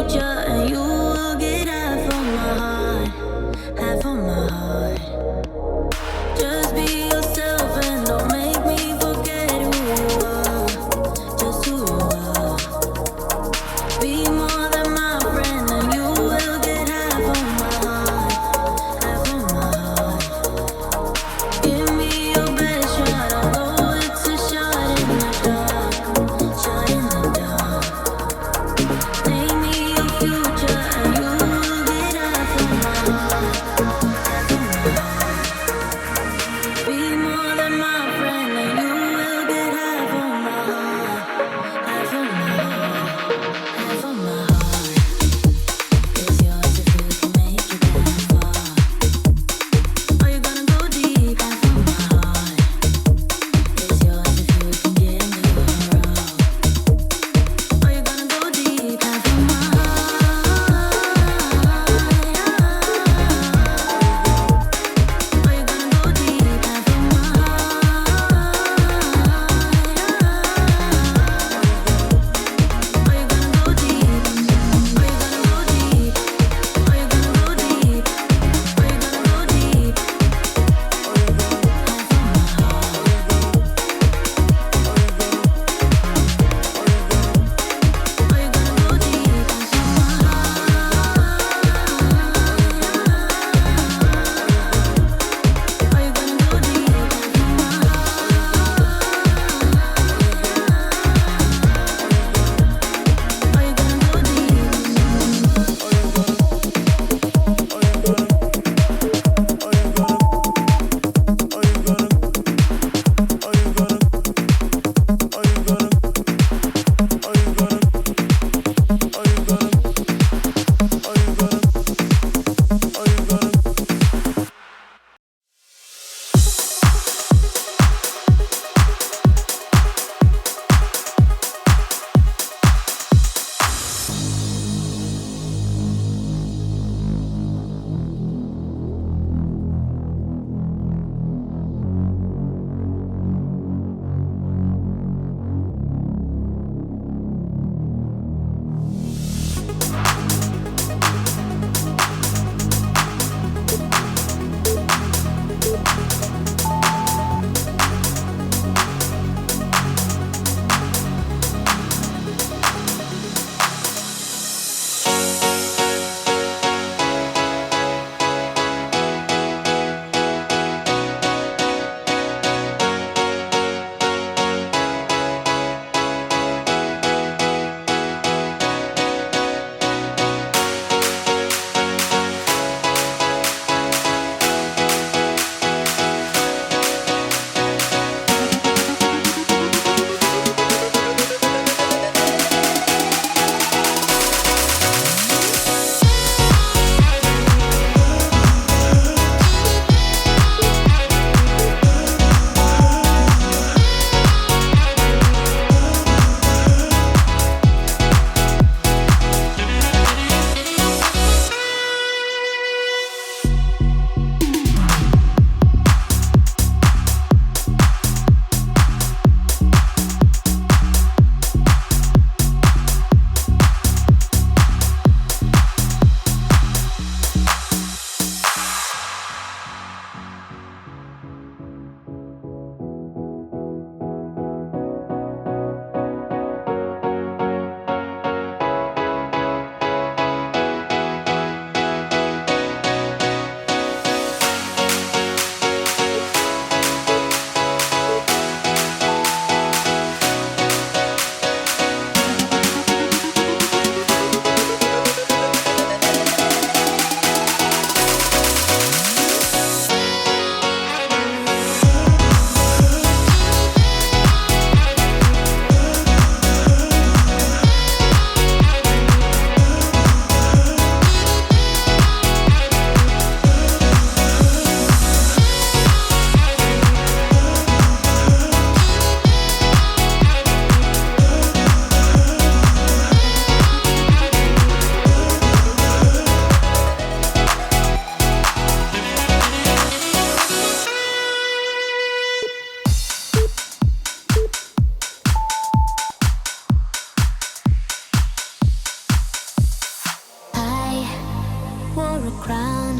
future, and you will get half of my heart, half of my heart. Just be yourself and don't make me forget who you are, just who you are. Be more than my friend, and you will get half of my heart, half of my heart. Give me your best shot, although it's a shot in the dark, shot in the dark. Name me your future, and you will get half of my heart, half of my heart. Be more than my friend, and you will get half of my heart, half of my heart, half of my a crown.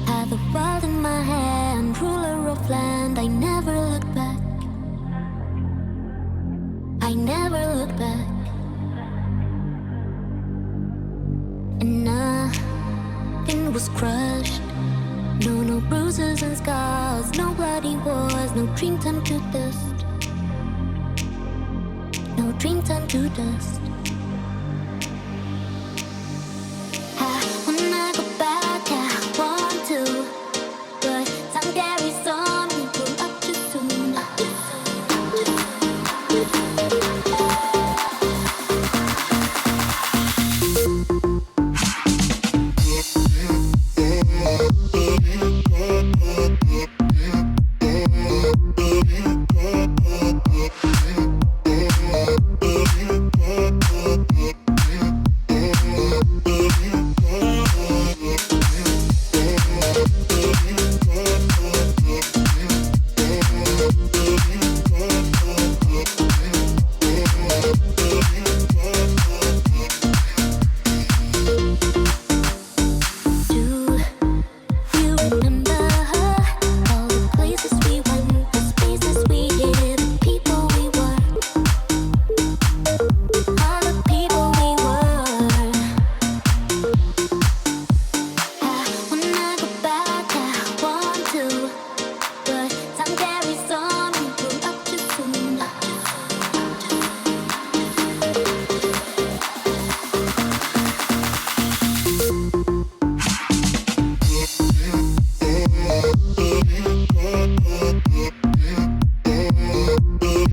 Had the world in my hand, ruler of land. I never look back. I never look back. And nothing was crushed. No bruises and scars, no bloody wars, no dream turned to dust. No dream turned to dust.